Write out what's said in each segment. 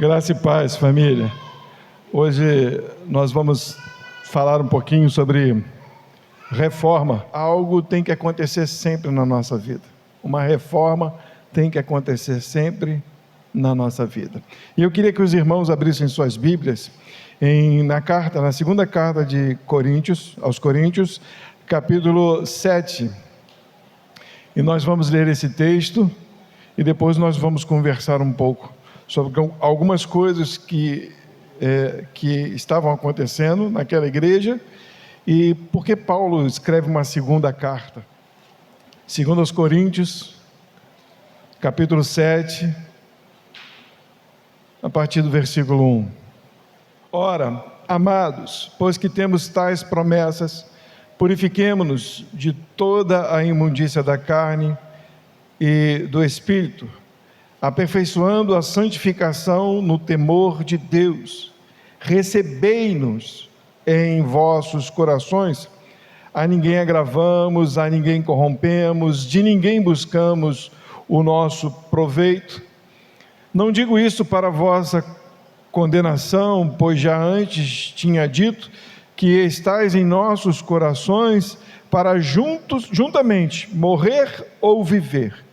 Graça e paz, família. Hoje nós vamos falar um pouquinho sobre reforma. Algo tem que acontecer sempre na nossa vida. Uma reforma tem que acontecer sempre na nossa vida. E eu queria que os irmãos abrissem suas Bíblias na segunda carta de Coríntios, aos Coríntios, capítulo 7. E nós vamos ler esse texto e depois nós vamos conversar um pouco sobre algumas coisas que estavam acontecendo naquela igreja e por que Paulo escreve uma segunda carta. Segundo aos Coríntios, capítulo 7, a partir do versículo 1. Ora, amados, pois que temos tais promessas, purifiquemo-nos de toda a imundícia da carne e do espírito, aperfeiçoando a santificação no temor de Deus. Recebei-nos em vossos corações, a ninguém agravamos, a ninguém corrompemos, de ninguém buscamos o nosso proveito. Não digo isso para vossa condenação, pois já antes tinha dito que estais em nossos corações para juntamente morrer ou viver.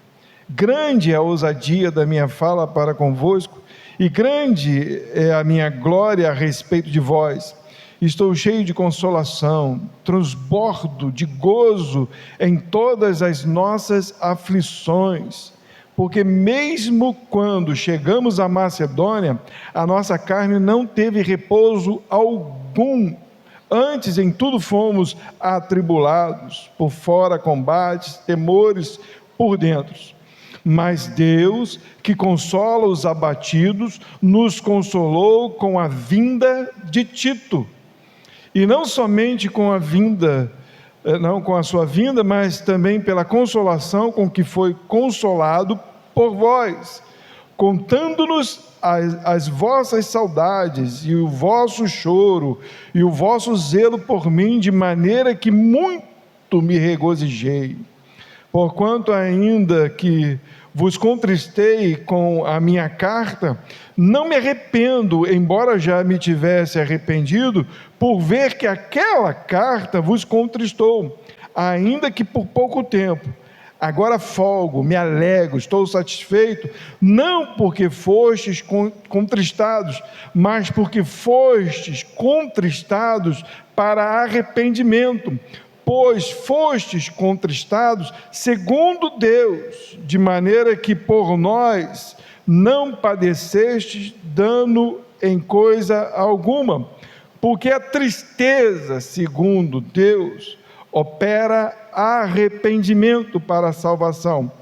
Grande é a ousadia da minha fala para convosco, e grande é a minha glória a respeito de vós. Estou cheio de consolação, transbordo de gozo em todas as nossas aflições, porque mesmo quando chegamos à Macedônia, a nossa carne não teve repouso algum. Antes em tudo fomos atribulados, por fora combates, temores por dentro. Mas Deus, que consola os abatidos, nos consolou com a vinda de Tito. E não somente com a sua vinda, mas também pela consolação com que foi consolado por vós, contando-nos as vossas saudades e o vosso choro e o vosso zelo por mim, de maneira que muito me regozijei. Porquanto ainda que vos contristei com a minha carta, não me arrependo, embora já me tivesse arrependido, por ver que aquela carta vos contristou, ainda que por pouco tempo. Agora folgo, me alegro, estou satisfeito, não porque fostes contristados, mas porque fostes contristados para arrependimento, pois fostes contristados segundo Deus, de maneira que por nós não padecestes dano em coisa alguma, porque a tristeza, segundo Deus, opera arrependimento para a salvação,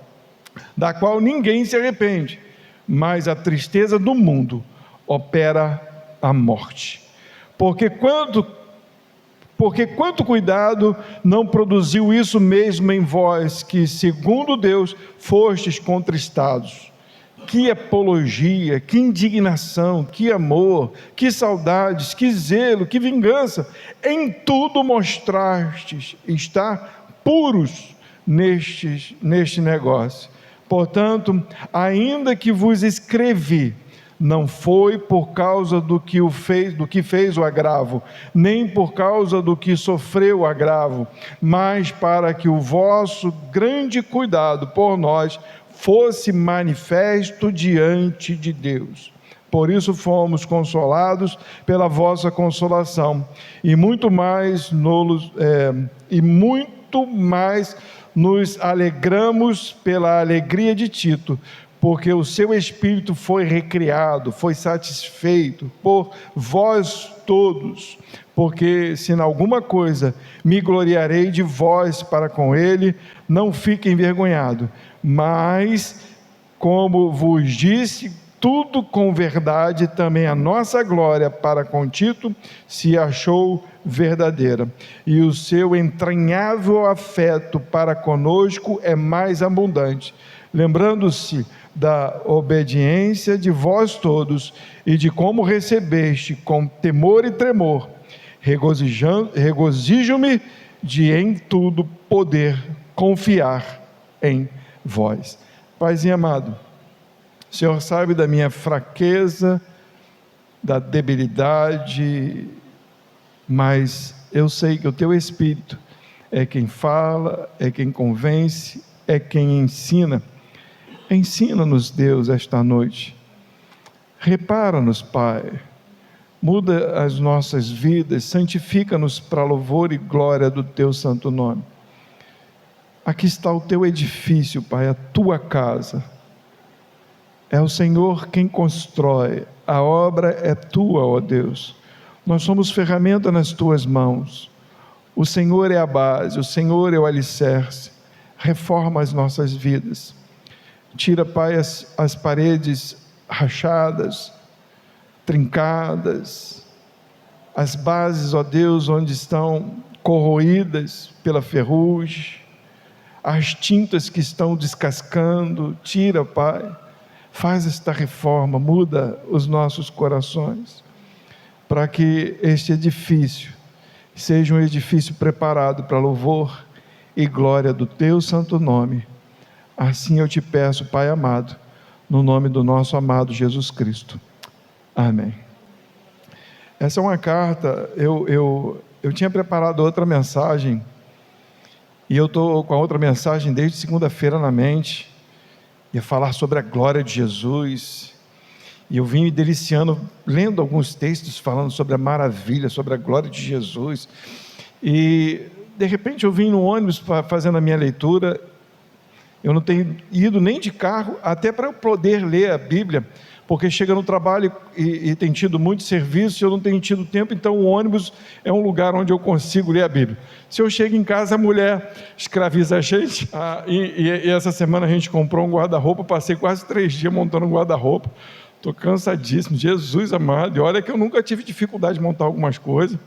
da qual ninguém se arrepende, mas a tristeza do mundo opera a morte. Porque quanto cuidado não produziu isso mesmo em vós, que segundo Deus fostes contristados. Que apologia, que indignação, que amor, que saudades, que zelo, que vingança, em tudo mostrastes estar puros neste negócio. Portanto, ainda que vos escrevi, não foi por causa do que fez o agravo, nem por causa do que sofreu o agravo, mas para que o vosso grande cuidado por nós fosse manifesto diante de Deus. Por isso fomos consolados pela vossa consolação, e muito mais nos alegramos pela alegria de Tito, porque o seu espírito foi recriado, foi satisfeito por vós todos, porque se em alguma coisa me gloriarei de vós para com ele, não fique envergonhado, mas, como vos disse, tudo com verdade, também a nossa glória para com Tito se achou verdadeira, e o seu entranhável afeto para conosco é mais abundante, lembrando-se da obediência de vós todos e de como recebeste com temor e tremor, regozijo-me de em tudo poder confiar em vós. Paizinho amado, o Senhor sabe da minha fraqueza, da debilidade, mas eu sei que o Teu Espírito é quem fala, é quem convence, é quem ensina. Ensina-nos, Deus, esta noite. Repara-nos, Pai. Muda as nossas vidas, santifica-nos para louvor e glória do Teu santo nome. Aqui está o Teu edifício, Pai, a Tua casa. É o Senhor quem constrói, a obra é Tua, ó Deus. Nós somos ferramenta nas Tuas mãos. O Senhor é a base, o Senhor é o alicerce. Reforma as nossas vidas. Tira, Pai, as paredes rachadas, trincadas, as bases, ó Deus, onde estão corroídas pela ferrugem, as tintas que estão descascando. Tira, Pai, faz esta reforma, muda os nossos corações, para que este edifício seja um edifício preparado para louvor e glória do Teu santo nome. Assim eu te peço, Pai amado, no nome do nosso amado Jesus Cristo. Amém. Essa é uma carta, eu tinha preparado outra mensagem, e eu estou com a outra mensagem desde segunda-feira na mente, ia falar sobre a glória de Jesus, e eu vim me deliciando, lendo alguns textos falando sobre a maravilha, sobre a glória de Jesus, e de repente eu vim no ônibus fazendo a minha leitura. Eu não tenho ido nem de carro, até para eu poder ler a Bíblia, porque chega no trabalho e tem tido muito serviço, eu não tenho tido tempo, então o ônibus é um lugar onde eu consigo ler a Bíblia. Se eu chego em casa, a mulher escraviza a gente, e essa semana a gente comprou um guarda-roupa, passei quase 3 dias montando um guarda-roupa, estou cansadíssimo, Jesus amado, e olha que eu nunca tive dificuldade de montar algumas coisas,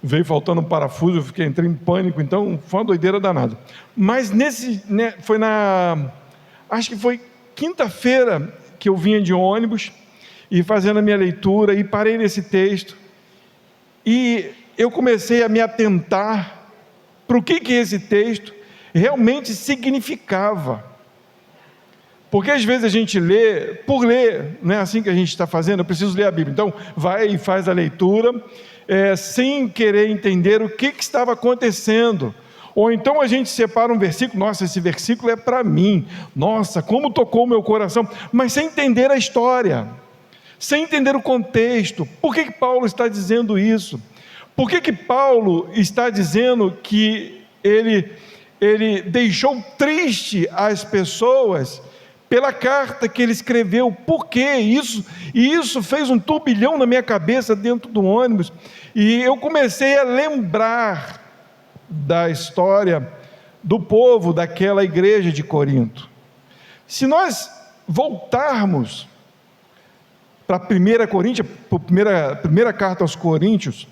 veio faltando um parafuso, eu entrei em pânico, então foi uma doideira danada. Mas acho que foi quinta-feira que eu vinha de ônibus, e fazendo a minha leitura, e parei nesse texto, e eu comecei a me atentar para o que esse texto realmente significava, porque às vezes a gente lê, por ler, não é assim que a gente está fazendo, eu preciso ler a Bíblia, então vai e faz a leitura, sem querer entender o que estava acontecendo, ou então a gente separa um versículo, nossa, esse versículo é para mim, nossa, como tocou o meu coração, mas sem entender a história, sem entender o contexto. Por que Paulo está dizendo isso? Por que Paulo está dizendo que ele deixou triste as pessoas pela carta que ele escreveu? Por que isso? E isso fez um turbilhão na minha cabeça dentro do ônibus, e eu comecei a lembrar da história do povo daquela igreja de Corinto. Se nós voltarmos para a primeira carta aos Coríntios,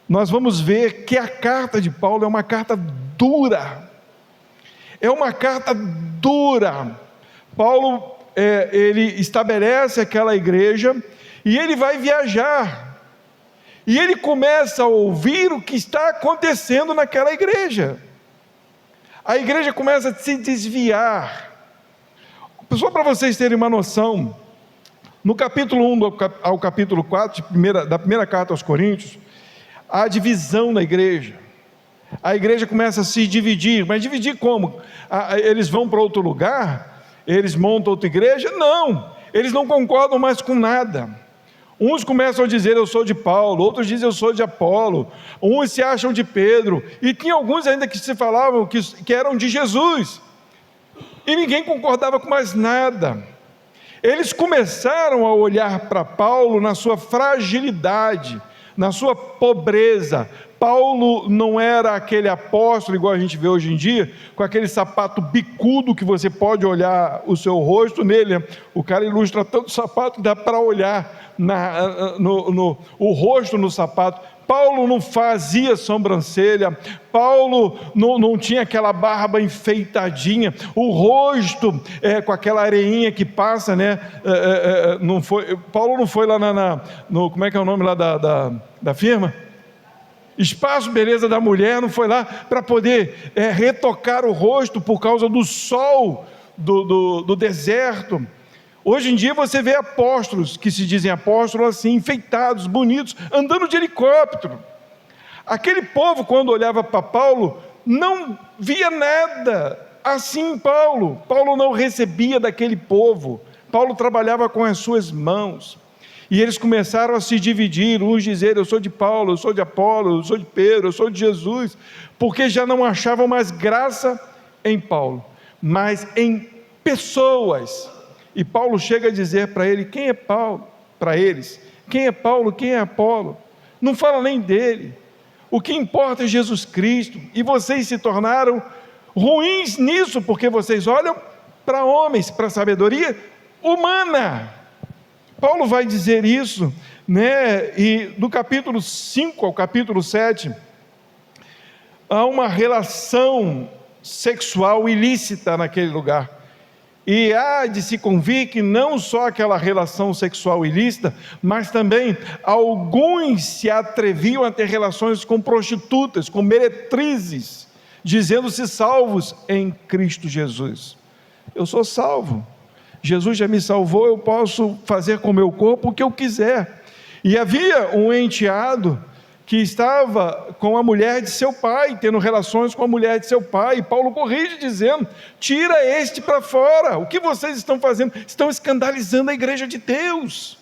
nós vamos ver que a carta de Paulo é uma carta dura, Paulo, ele estabelece aquela igreja, e ele vai viajar, e ele começa a ouvir o que está acontecendo naquela igreja, a igreja começa a se desviar. Só para vocês terem uma noção, no capítulo 1 ao capítulo 4, da primeira carta aos Coríntios, há divisão na igreja, a igreja começa a se dividir, mas dividir como? Eles vão para outro lugar, eles montam outra igreja? Não, eles não concordam mais com nada. Uns começam a dizer eu sou de Paulo, outros dizem eu sou de Apolo, uns se acham de Pedro, e tinha alguns ainda que se falavam que eram de Jesus, e ninguém concordava com mais nada. Eles começaram a olhar para Paulo na sua fragilidade, na sua pobreza. Paulo não era aquele apóstolo igual a gente vê hoje em dia, com aquele sapato bicudo que você pode olhar o seu rosto nele, né? O cara ilustra tanto sapato que dá para olhar o rosto no sapato. Paulo não fazia sobrancelha, Paulo não tinha aquela barba enfeitadinha, o rosto com aquela areinha que passa, né? Paulo não foi lá como é que é o nome lá da firma? Espaço Beleza da Mulher, não foi lá para poder retocar o rosto por causa do sol do deserto. Hoje em dia você vê apóstolos, que se dizem apóstolos assim, enfeitados, bonitos, andando de helicóptero. Aquele povo, quando olhava para Paulo, não via nada assim em Paulo. Paulo não recebia daquele povo. Paulo trabalhava com as suas mãos. E eles começaram a se dividir, uns dizer, eu sou de Paulo, eu sou de Apolo, eu sou de Pedro, eu sou de Jesus, porque já não achavam mais graça em Paulo, mas em pessoas. E Paulo chega a dizer para ele, quem é Paulo? Para eles, quem é Paulo, quem é Apolo? Não fala nem dele. O que importa é Jesus Cristo, e vocês se tornaram ruins nisso, porque vocês olham para homens, para a sabedoria humana. Paulo vai dizer isso, né? E do capítulo 5 ao capítulo 7, há uma relação sexual ilícita naquele lugar. E há de se convir que não só aquela relação sexual ilícita, mas também alguns se atreviam a ter relações com prostitutas, com meretrizes, dizendo-se salvos em Cristo Jesus. Eu sou salvo, Jesus já me salvou, eu posso fazer com o meu corpo o que eu quiser. E havia um enteado que estava com a mulher de seu pai, tendo relações com a mulher de seu pai, e Paulo corrige dizendo, tira este para fora, o que vocês estão fazendo? Estão escandalizando a igreja de Deus.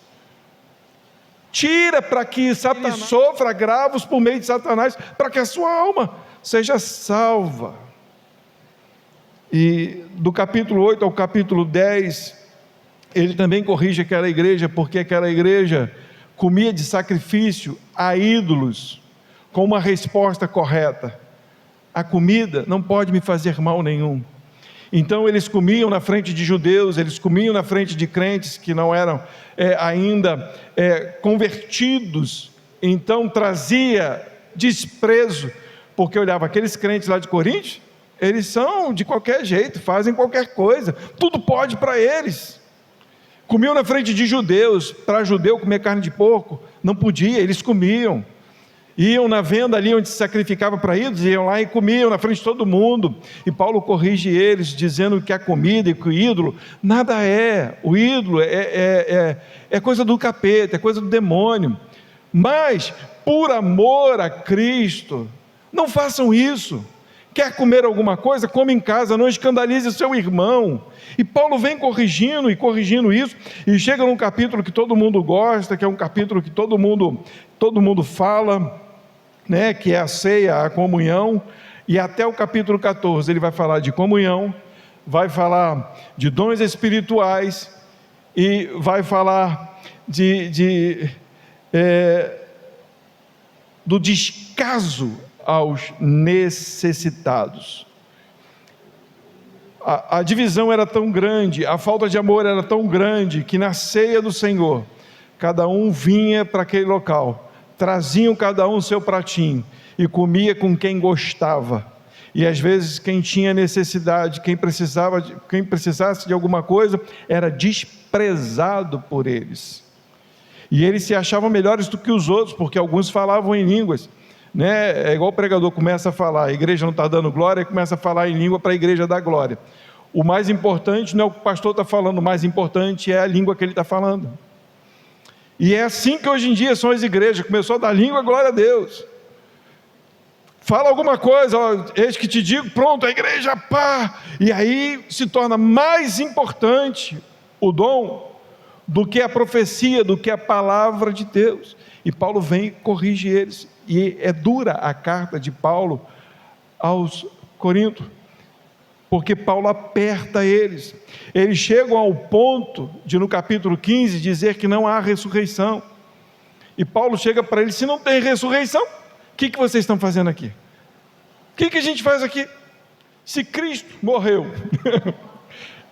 Tira para que Satanás sofra agravos por meio de Satanás, para que a sua alma seja salva. E do capítulo 8 ao capítulo 10, ele também corrige aquela igreja, porque aquela igreja comia de sacrifício a ídolos, com uma resposta correta: a comida não pode me fazer mal nenhum. Então eles comiam na frente de judeus, eles comiam na frente de crentes que não eram ainda convertidos, então trazia desprezo, porque olhava aqueles crentes lá de Corinto, eles são de qualquer jeito, fazem qualquer coisa, tudo pode para eles. Comiam na frente de judeus, para judeu comer carne de porco, não podia, eles comiam. Iam na venda ali onde se sacrificava para ídolos, iam lá e comiam na frente de todo mundo. E Paulo corrige eles, dizendo que a comida e que o ídolo, nada é. O ídolo é coisa do capeta, é coisa do demônio. Mas, por amor a Cristo, não façam isso. Quer comer alguma coisa? Come em casa, não escandalize o seu irmão. E Paulo vem corrigindo isso, e chega num capítulo que todo mundo gosta, que é um capítulo que todo mundo fala, né, que é a ceia, a comunhão, e até o capítulo 14 ele vai falar de comunhão, vai falar de dons espirituais, e vai falar do descaso aos necessitados. A divisão era tão grande, a falta de amor era tão grande, que na ceia do Senhor, cada um vinha para aquele local, traziam cada um o seu pratinho, e comia com quem gostava, e às vezes quem tinha necessidade, quem precisasse de alguma coisa, era desprezado por eles, e eles se achavam melhores do que os outros, porque alguns falavam em línguas, né? É igual o pregador começa a falar, a igreja não está dando glória, e começa a falar em língua para a igreja dar glória. O mais importante não é o que o pastor está falando, o mais importante é a língua que ele está falando. E é assim que hoje em dia são as igrejas, começou a dar língua, glória a Deus. Fala alguma coisa, ó, eis que te digo, pronto, a igreja, pá, e aí se torna mais importante o dom do que a profecia, do que a palavra de Deus. E Paulo vem e corrige eles. E é dura a carta de Paulo aos Coríntios, porque Paulo aperta eles. Eles chegam ao ponto de, no capítulo 15, dizer que não há ressurreição. E Paulo chega para eles: se não tem ressurreição, o que vocês estão fazendo aqui? O que a gente faz aqui? Se Cristo morreu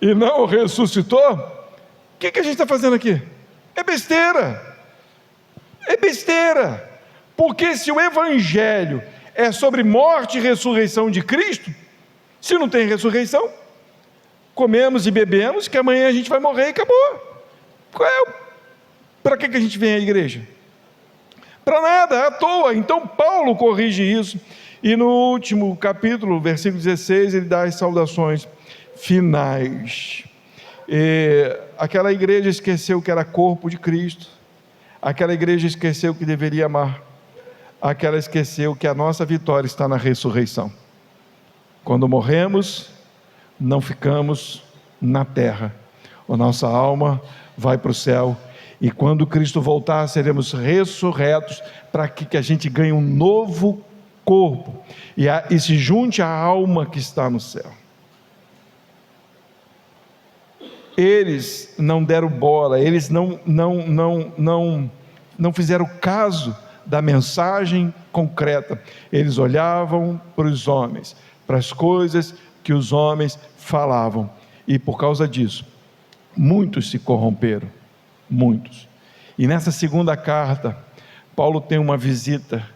e não ressuscitou, o que a gente está fazendo aqui? É besteira. É besteira. Porque se o evangelho é sobre morte e ressurreição de Cristo, se não tem ressurreição, comemos e bebemos, que amanhã a gente vai morrer e acabou. Para que a gente vem à igreja? Para nada, à toa. Então Paulo corrige isso, e no último capítulo, versículo 16, ele dá as saudações finais. Aquela igreja esqueceu que era corpo de Cristo, aquela igreja esqueceu que deveria amar, aquela esqueceu que a nossa vitória está na ressurreição. Quando morremos, não ficamos na terra, a nossa alma vai para o céu, e quando Cristo voltar, seremos ressurretos, para que a gente ganhe um novo corpo, e se junte à alma que está no céu. Eles não deram bola, eles não fizeram caso da mensagem concreta, eles olhavam para os homens, para as coisas que os homens falavam, e por causa disso, muitos se corromperam, muitos. E nessa segunda carta, Paulo tem uma visita,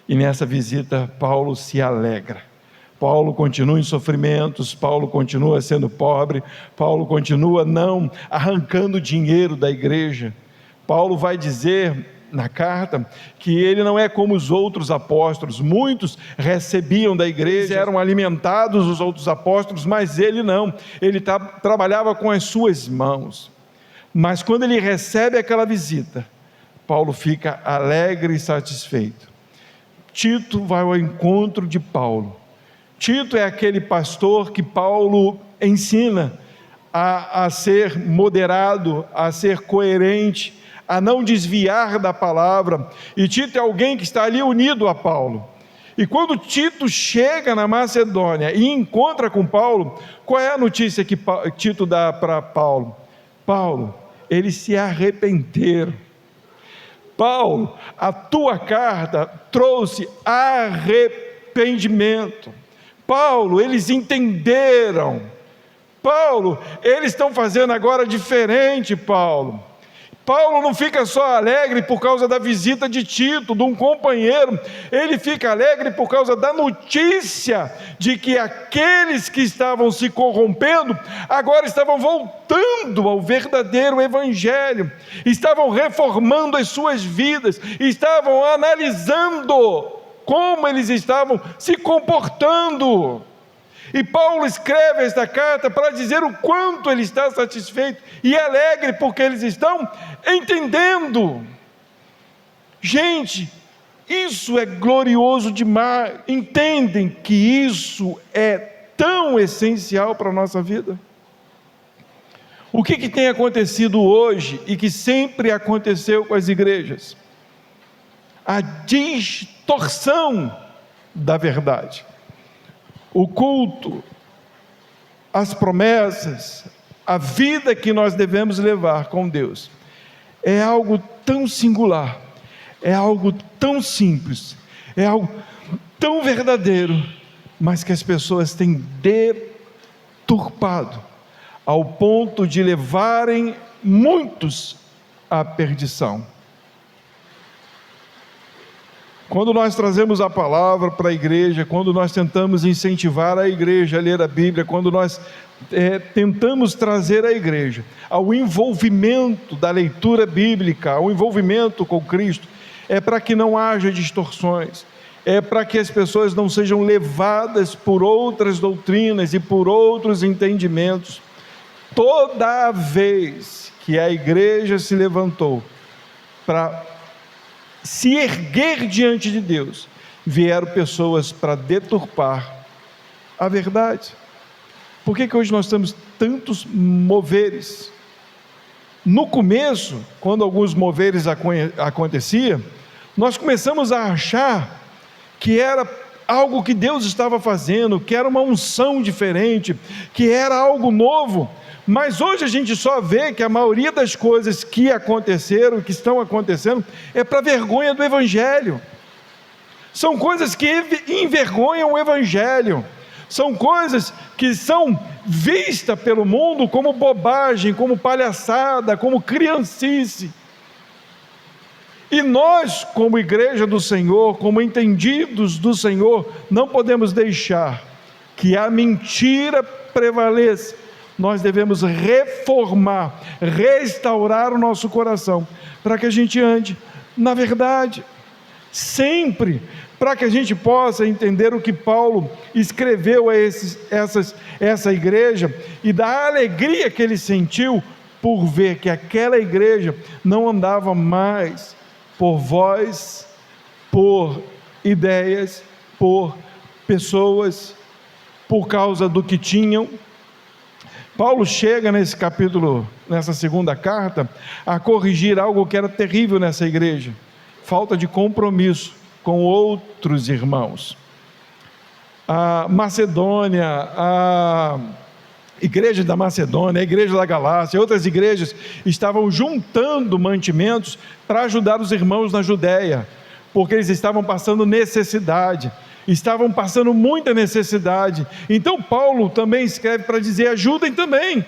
e nessa visita Paulo se alegra. Paulo continua em sofrimentos, Paulo continua sendo pobre, Paulo continua não arrancando dinheiro da igreja. Paulo vai dizer na carta que ele não é como os outros apóstolos. Muitos recebiam da igreja, eram alimentados os outros apóstolos, mas ele não, ele trabalhava com as suas mãos. Mas quando ele recebe aquela visita, Paulo fica alegre e satisfeito. Tito vai ao encontro de Paulo. Tito é aquele pastor que Paulo ensina a ser moderado, a ser coerente, a não desviar da palavra, e Tito é alguém que está ali unido a Paulo. E quando Tito chega na Macedônia e encontra com Paulo, qual é a notícia que Tito dá para Paulo? Paulo, eles se arrependeram. Paulo, a tua carta trouxe arrependimento. Paulo, eles entenderam. Paulo, eles estão fazendo agora diferente, Paulo. Paulo não fica só alegre por causa da visita de Tito, de um companheiro, ele fica alegre por causa da notícia de que aqueles que estavam se corrompendo, agora estavam voltando ao verdadeiro evangelho, estavam reformando as suas vidas, estavam analisando como eles estavam se comportando. E Paulo escreve esta carta para dizer o quanto ele está satisfeito e alegre, porque eles estão entendendo. Gente, isso é glorioso demais. Entendem que isso é tão essencial para a nossa vida? O que tem acontecido hoje e que sempre aconteceu com as igrejas? A distorção da verdade. O culto, as promessas, a vida que nós devemos levar com Deus, é algo tão singular, é algo tão simples, é algo tão verdadeiro, mas que as pessoas têm deturpado, ao ponto de levarem muitos à perdição. Quando nós trazemos a palavra para a igreja, quando nós tentamos incentivar a igreja a ler a Bíblia, quando nós tentamos trazer a igreja ao envolvimento da leitura bíblica, ao envolvimento com Cristo, é para que não haja distorções, é para que as pessoas não sejam levadas por outras doutrinas e por outros entendimentos. Toda vez que a igreja se levantou para se erguer diante de Deus, vieram pessoas para deturpar a verdade. Por que hoje nós temos tantos moveres? No começo, quando alguns moveres aconteciam, nós começamos a achar que era algo que Deus estava fazendo, que era uma unção diferente, que era algo novo. Mas hoje a gente só vê que a maioria das coisas que aconteceram, que estão acontecendo, é para vergonha do Evangelho. São coisas que envergonham o Evangelho. São coisas que são vistas pelo mundo como bobagem, como palhaçada, como criancice. E nós, como igreja do Senhor, como entendidos do Senhor, não podemos deixar que a mentira prevaleça. Nós devemos reformar, restaurar o nosso coração, para que a gente ande na verdade, sempre para que a gente possa entender o que Paulo escreveu a essa igreja e da alegria que ele sentiu por ver que aquela igreja não andava mais por voz, por ideias, por pessoas, por causa do que tinham. Paulo chega nesse capítulo, nessa segunda carta, a corrigir algo que era terrível nessa igreja: falta de compromisso com outros irmãos. A Macedônia, a igreja da Macedônia, a igreja da Galácia, outras igrejas estavam juntando mantimentos para ajudar os irmãos na Judéia, porque eles estavam passando necessidade, estavam passando muita necessidade. Então Paulo também escreve para dizer: ajudem também,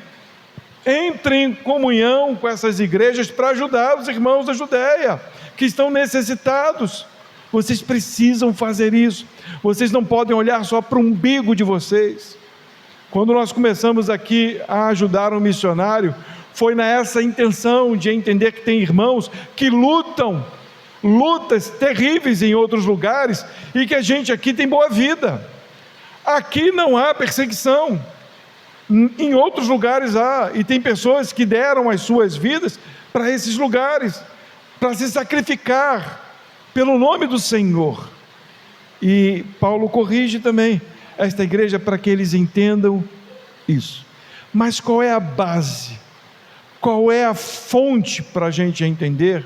entrem em comunhão com essas igrejas para ajudar os irmãos da Judéia, que estão necessitados. Vocês precisam fazer isso, vocês não podem olhar só para o umbigo de vocês. Quando nós começamos aqui a ajudar um missionário, foi nessa intenção de entender que tem irmãos que lutas terríveis em outros lugares, e que a gente aqui tem boa vida. Aqui não há perseguição, em outros lugares há, e tem pessoas que deram as suas vidas para esses lugares, para se sacrificar pelo nome do Senhor. E Paulo corrige também esta igreja para que eles entendam isso. Mas qual é a base? Qual é a fonte para a gente entender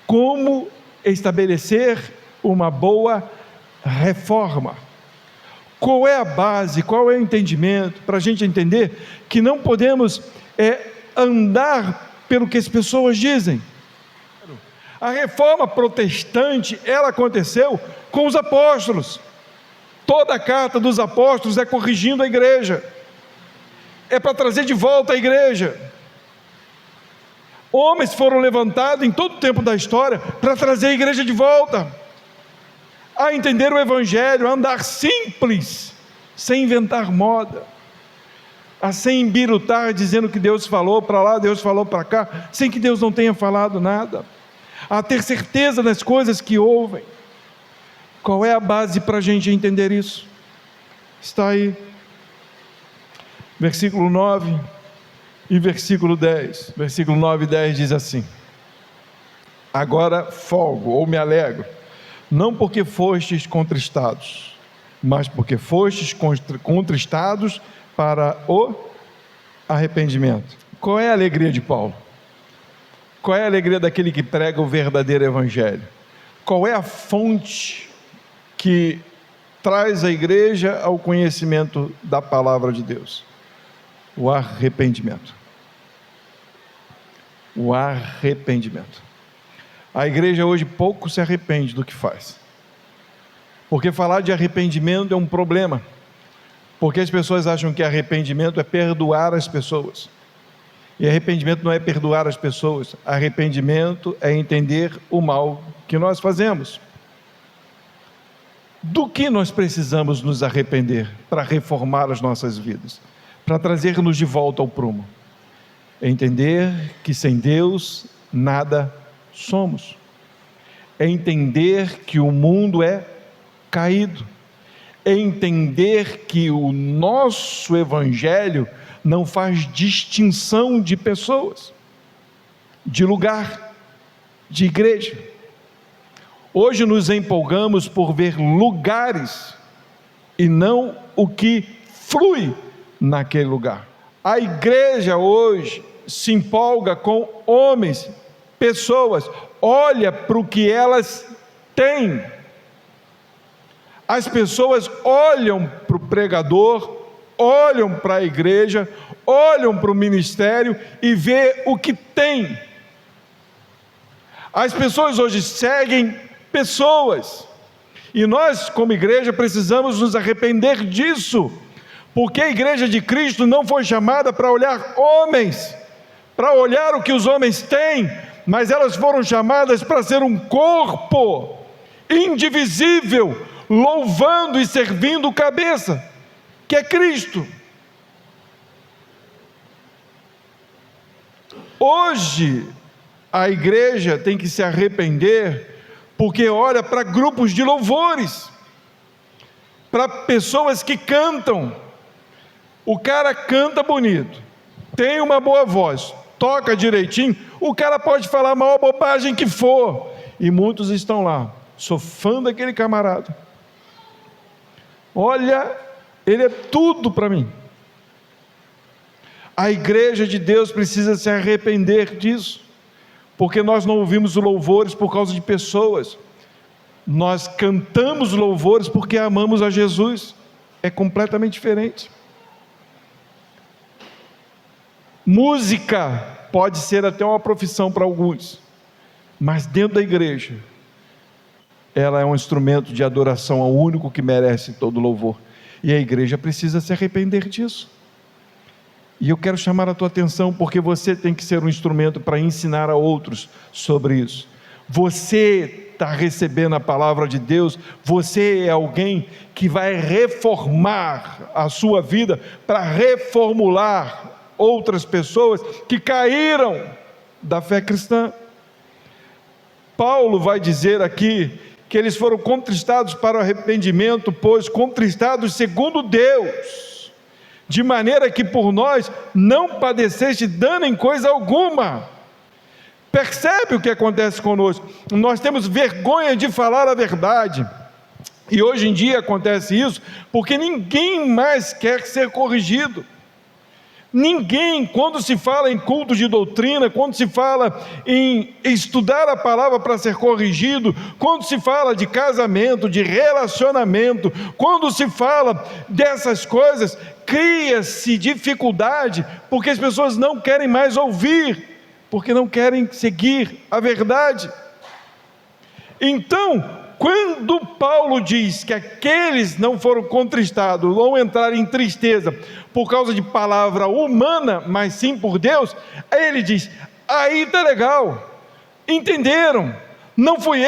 como estabelecer uma boa reforma? Qual é a base, qual é o entendimento para a gente entender que não podemos andar pelo que as pessoas dizem? A reforma protestante, ela aconteceu com os apóstolos. Toda a carta dos apóstolos é corrigindo a igreja, é para trazer de volta a igreja. Homens foram levantados em todo o tempo da história para trazer a igreja de volta a entender o evangelho, a andar simples, sem inventar moda, a sem embirutar dizendo que Deus falou para lá, Deus falou para cá, sem que Deus não tenha falado nada, a ter certeza das coisas que ouvem. Qual é a base para a gente entender isso? Está aí, versículo 9 e versículo 10. Versículo 9 e 10 diz assim: agora folgo, ou me alegro, não porque fostes contristados, mas porque fostes contristados para o arrependimento. Qual é a alegria de Paulo? Qual é a alegria daquele que prega o verdadeiro evangelho? Qual é a fonte que traz a igreja ao conhecimento da palavra de Deus? O arrependimento. O arrependimento. A igreja hoje pouco se arrepende do que faz, porque falar de arrependimento é um problema, porque as pessoas acham que arrependimento é perdoar as pessoas, e arrependimento não é perdoar as pessoas, arrependimento é entender o mal que nós fazemos. Do que nós precisamos nos arrepender para reformar as nossas vidas, para trazer-nos de volta ao prumo? É entender que sem Deus nada somos, é entender que o mundo é caído, é entender que o nosso evangelho não faz distinção de pessoas, de lugar, de igreja. Hoje nos empolgamos por ver lugares e não o que flui naquele lugar. A igreja hoje se empolga com homens, pessoas, olha para o que elas têm. As pessoas olham para o pregador, olham para a igreja, olham para o ministério e vê o que tem. As pessoas hoje seguem pessoas, e nós como igreja precisamos nos arrepender disso, porque a igreja de Cristo não foi chamada para olhar homens, para olhar o que os homens têm, mas elas foram chamadas para ser um corpo indivisível, louvando e servindo o cabeça, que é Cristo. Hoje a igreja tem que se arrepender porque olha para grupos de louvores, para pessoas que cantam. O cara canta bonito, tem uma boa voz, toca direitinho, o cara pode falar a maior bobagem que for, e muitos estão lá, sou fã daquele camarada, olha, ele é tudo para mim. A igreja de Deus precisa se arrepender disso, porque nós não ouvimos louvores por causa de pessoas, nós cantamos louvores porque amamos a Jesus, é completamente diferente. Música pode ser até uma profissão para alguns, mas dentro da igreja, ela é um instrumento de adoração ao único que merece todo louvor, e a igreja precisa se arrepender disso. E eu quero chamar a tua atenção, porque você tem que ser um instrumento para ensinar a outros sobre isso. Você está recebendo a palavra de Deus, você é alguém que vai reformar a sua vida, para reformular outras pessoas que caíram da fé cristã. Paulo vai dizer aqui que eles foram contristados para o arrependimento, pois contristados segundo Deus, de maneira que por nós não padeceste dano em coisa alguma. Percebe o que acontece conosco? Nós temos vergonha de falar a verdade, e hoje em dia acontece isso, porque ninguém mais quer ser corrigido. Ninguém, quando se fala em culto de doutrina, quando se fala em estudar a palavra para ser corrigido, quando se fala de casamento, de relacionamento, quando se fala dessas coisas, cria-se dificuldade, porque as pessoas não querem mais ouvir, porque não querem seguir a verdade. Então, quando Paulo diz que aqueles não foram contristados, não entraram em tristeza por causa de palavra humana, mas sim por Deus, aí ele diz, aí está legal, entenderam, não fui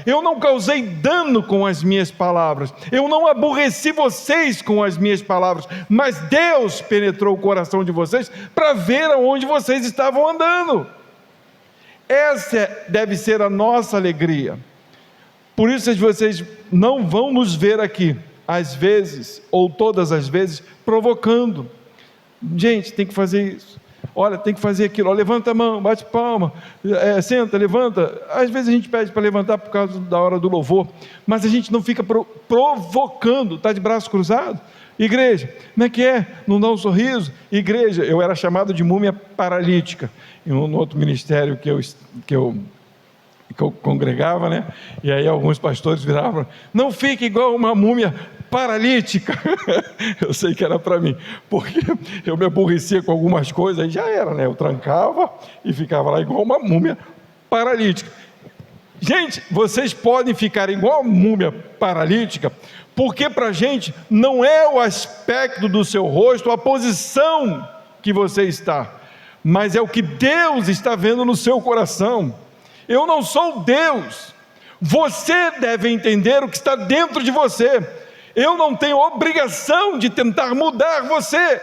eu não causei dano com as minhas palavras, eu não aborreci vocês com as minhas palavras, mas Deus penetrou o coração de vocês para ver aonde vocês estavam andando. Essa deve ser a nossa alegria. Por isso vocês não vão nos ver aqui, às vezes, ou todas as vezes, provocando. Gente, tem que fazer isso. Olha, tem que fazer aquilo. Olha, levanta a mão, bate palma, senta, levanta. Às vezes a gente pede para levantar por causa da hora do louvor, mas a gente não fica provocando. Está de braço cruzado? Igreja, como é que é? Não dá um sorriso? Igreja, eu era chamado de múmia paralítica, em um outro ministério que eu congregava, né? E aí alguns pastores viravam, não fique igual uma múmia paralítica. Eu sei que era para mim, porque eu me aborrecia com algumas coisas, aí já era, né? Eu trancava e ficava lá igual uma múmia paralítica. Gente, vocês podem ficar igual uma múmia paralítica, porque para a gente não é o aspecto do seu rosto, a posição que você está, mas é o que Deus está vendo no seu coração. Eu não sou Deus, você deve entender o que está dentro de você, eu não tenho obrigação de tentar mudar você,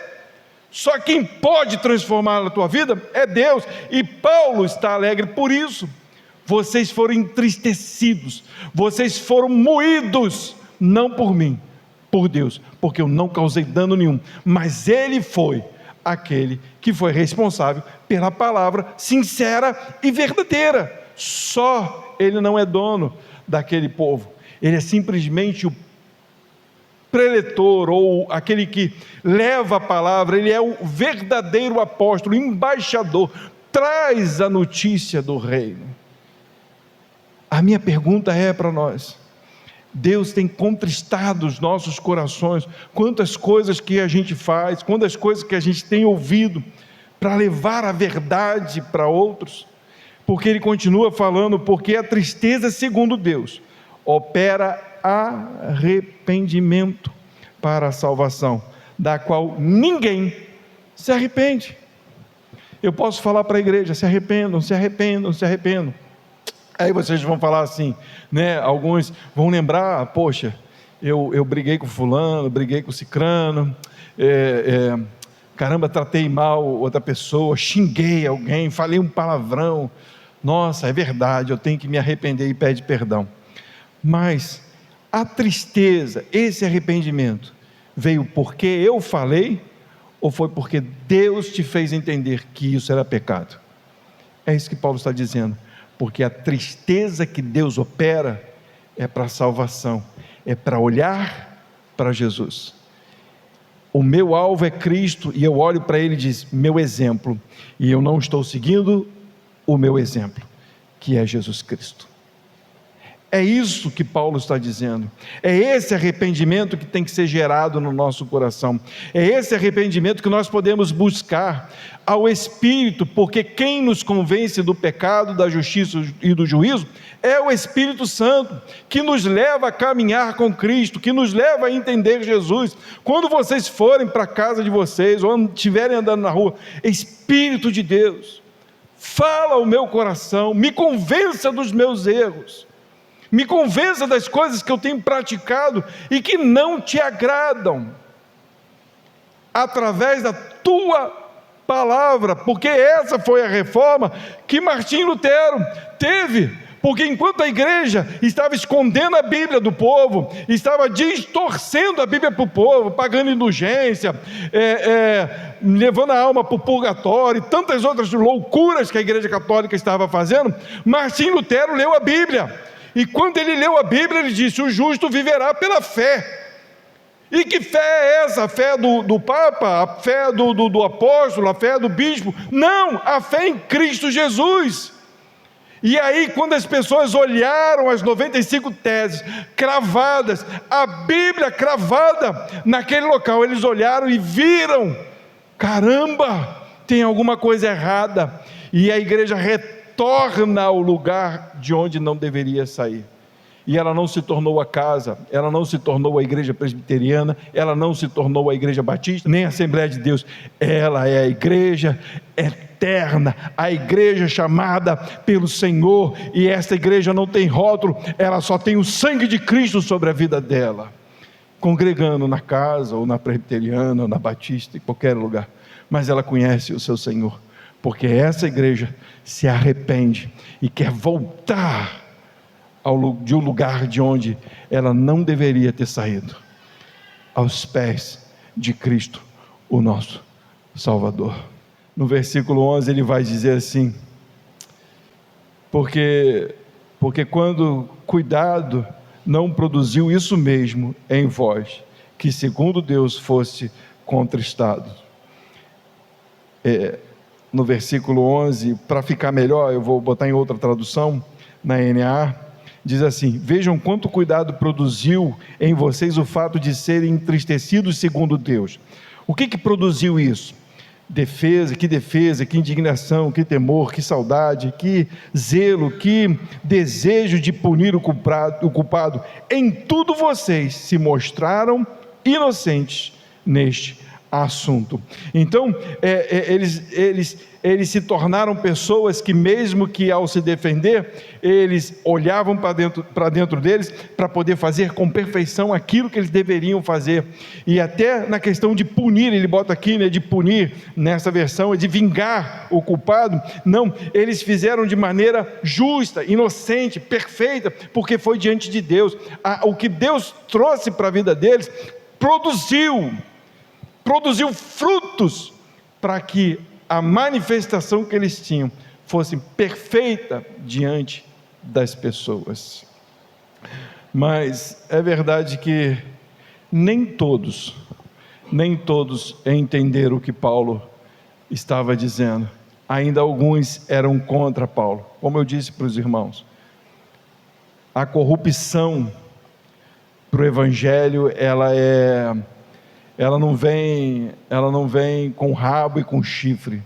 só quem pode transformar a tua vida é Deus, e Paulo está alegre por isso. Vocês foram entristecidos, vocês foram moídos, não por mim, por Deus, porque eu não causei dano nenhum, mas Ele foi aquele que foi responsável pela palavra sincera e verdadeira. Só Ele não é dono daquele povo, Ele é simplesmente o preletor, ou aquele que leva a palavra, Ele é o verdadeiro apóstolo, embaixador, traz a notícia do reino. A minha pergunta é para nós, Deus tem contristado os nossos corações, quantas coisas que a gente faz, quantas coisas que a gente tem ouvido, para levar a verdade para outros, porque ele continua falando, porque a tristeza segundo Deus, opera arrependimento para a salvação, da qual ninguém se arrepende. Eu posso falar para a igreja, se arrependam, se arrependam, se arrependam, aí vocês vão falar assim, né? Alguns vão lembrar, poxa, eu briguei com fulano, briguei com cicrano, caramba, tratei mal outra pessoa, xinguei alguém, falei um palavrão, nossa, é verdade, eu tenho que me arrepender, e pede perdão. Mas a tristeza, esse arrependimento, veio porque eu falei, ou foi porque Deus te fez entender que isso era pecado? É isso que Paulo está dizendo, porque a tristeza que Deus opera é para a salvação, é para olhar para Jesus. O meu alvo é Cristo, e eu olho para Ele e diz, meu exemplo, e eu não estou seguindo o meu exemplo, que é Jesus Cristo. É isso que Paulo está dizendo, é esse arrependimento que tem que ser gerado no nosso coração, é esse arrependimento que nós podemos buscar ao Espírito, porque quem nos convence do pecado, da justiça e do juízo, é o Espírito Santo, que nos leva a caminhar com Cristo, que nos leva a entender Jesus. Quando vocês forem para a casa de vocês, ou estiverem andando na rua, Espírito de Deus, fala ao meu coração, me convença dos meus erros, me convença das coisas que eu tenho praticado e que não te agradam, através da tua palavra, porque essa foi a reforma que Martim Lutero teve, porque enquanto a igreja estava escondendo a Bíblia do povo, estava distorcendo a Bíblia para o povo, pagando indulgência, levando a alma para o purgatório, e tantas outras loucuras que a igreja católica estava fazendo, Martim Lutero leu a Bíblia, e quando ele leu a Bíblia, ele disse, o justo viverá pela fé. E que fé é essa? A fé do Papa? A fé do apóstolo? A fé do bispo? Não, a fé em Cristo Jesus. E aí, quando as pessoas olharam as 95 teses cravadas, a Bíblia cravada naquele local, eles olharam e viram, caramba, tem alguma coisa errada, e a igreja retorna ao lugar de onde não deveria sair. E ela não se tornou a casa, ela não se tornou a igreja presbiteriana, ela não se tornou a igreja batista, nem a Assembleia de Deus, ela é a igreja eterna, a igreja chamada pelo Senhor, e esta igreja não tem rótulo, ela só tem o sangue de Cristo sobre a vida dela, congregando na casa, ou na presbiteriana, ou na batista, em qualquer lugar, mas ela conhece o seu Senhor, porque essa igreja se arrepende, e quer voltar de um lugar de onde ela não deveria ter saído, aos pés de Cristo, o nosso Salvador. No versículo 11 ele vai dizer assim, porque quando cuidado não produziu isso mesmo em vós, que segundo Deus fosse contristado. No versículo 11, para ficar melhor, eu vou botar em outra tradução, na NA, diz assim, vejam quanto cuidado produziu em vocês o fato de serem entristecidos segundo Deus. O que produziu isso? Defesa, que indignação, que temor, que saudade, que zelo, que desejo de punir o culpado. Em tudo vocês se mostraram inocentes neste assunto. Então, eles se tornaram pessoas que, mesmo que ao se defender, eles olhavam para dentro deles, para poder fazer com perfeição aquilo que eles deveriam fazer, e até na questão de punir, ele bota aqui, de punir, nessa versão, de vingar o culpado, não, eles fizeram de maneira justa, inocente, perfeita, porque foi diante de Deus, o que Deus trouxe para a vida deles, produziu frutos, para que a manifestação que eles tinham fosse perfeita diante das pessoas. Mas é verdade que nem todos entenderam o que Paulo estava dizendo. Ainda alguns eram contra Paulo. Como eu disse para os irmãos, a corrupção para o evangelho, ela não vem com rabo e com chifre,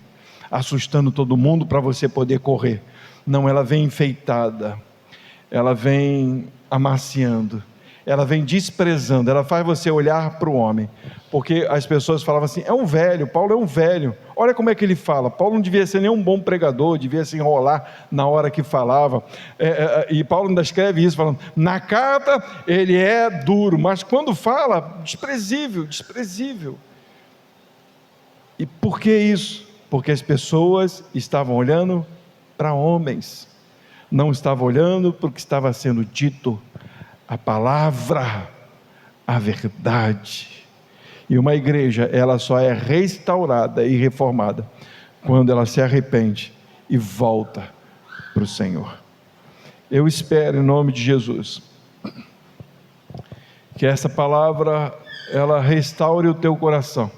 assustando todo mundo para você poder correr. Não, ela vem enfeitada, ela vem amaciando, ela vem desprezando, ela faz você olhar para o homem, porque as pessoas falavam assim, é um velho, Paulo é um velho, olha como é que ele fala, Paulo não devia ser nem um bom pregador, devia se enrolar na hora que falava, e Paulo ainda escreve isso, falando, na carta ele é duro, mas quando fala, desprezível, e por que isso? Porque as pessoas estavam olhando para homens, não estava olhando para o que estava sendo dito, a palavra, a verdade. E uma igreja, ela só é restaurada e reformada quando ela se arrepende e volta para o Senhor. Eu espero, em nome de Jesus, que essa palavra, ela restaure o teu coração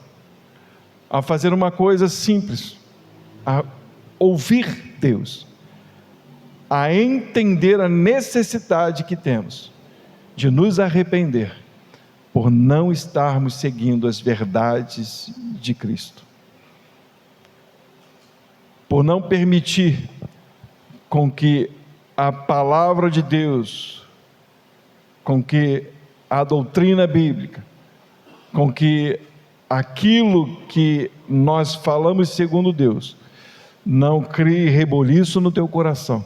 a fazer uma coisa simples, a ouvir Deus, a entender a necessidade que temos de nos arrepender por não estarmos seguindo as verdades de Cristo, por não permitir com que a palavra de Deus, com que a doutrina bíblica, com que aquilo que nós falamos segundo Deus, não crie reboliço no teu coração,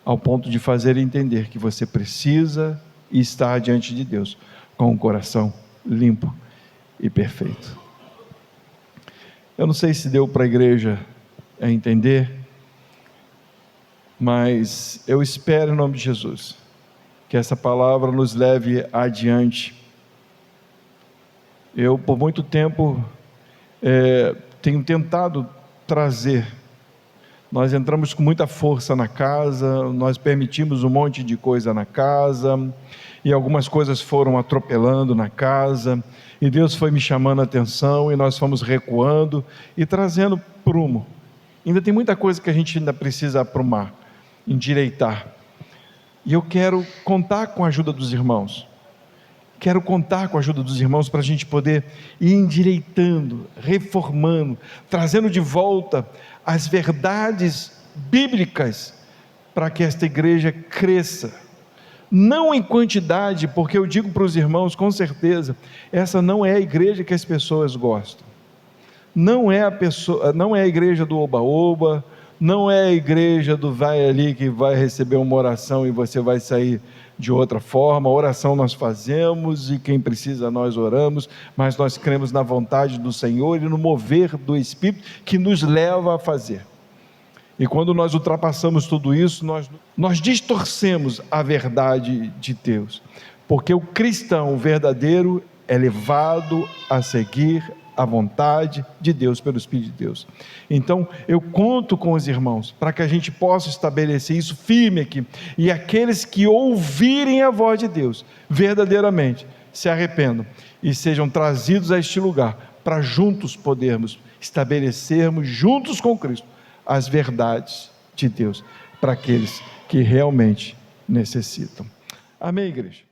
ao ponto de fazer entender que você precisa estar diante de Deus com o coração limpo e perfeito. Eu não sei se deu para a igreja entender, mas eu espero, em nome de Jesus, que essa palavra nos leve adiante. Eu, por muito tempo, tenho tentado trazer. Nós entramos com muita força na casa, nós permitimos um monte de coisa na casa, e algumas coisas foram atropelando na casa, e Deus foi me chamando a atenção, e nós fomos recuando e trazendo prumo. Ainda tem muita coisa que a gente ainda precisa aprumar, endireitar. E eu quero contar com a ajuda dos irmãos. Quero contar com a ajuda dos irmãos para a gente poder ir endireitando, reformando, trazendo de volta as verdades bíblicas para que esta igreja cresça. Não em quantidade, porque eu digo para os irmãos com certeza, essa não é a igreja que as pessoas gostam. Não é a igreja do oba-oba, não é a igreja do vai ali que vai receber uma oração e você vai sair de outra forma. A oração nós fazemos e quem precisa nós oramos, mas nós cremos na vontade do Senhor e no mover do Espírito que nos leva a fazer. E quando nós ultrapassamos tudo isso, nós distorcemos a verdade de Deus, porque o cristão verdadeiro é levado a seguir a vontade de Deus pelo Espírito de Deus. Então eu conto com os irmãos para que a gente possa estabelecer isso firme aqui, e aqueles que ouvirem a voz de Deus verdadeiramente se arrependam e sejam trazidos a este lugar para juntos podermos estabelecermos juntos com Cristo as verdades de Deus para aqueles que realmente necessitam. Amém, igreja?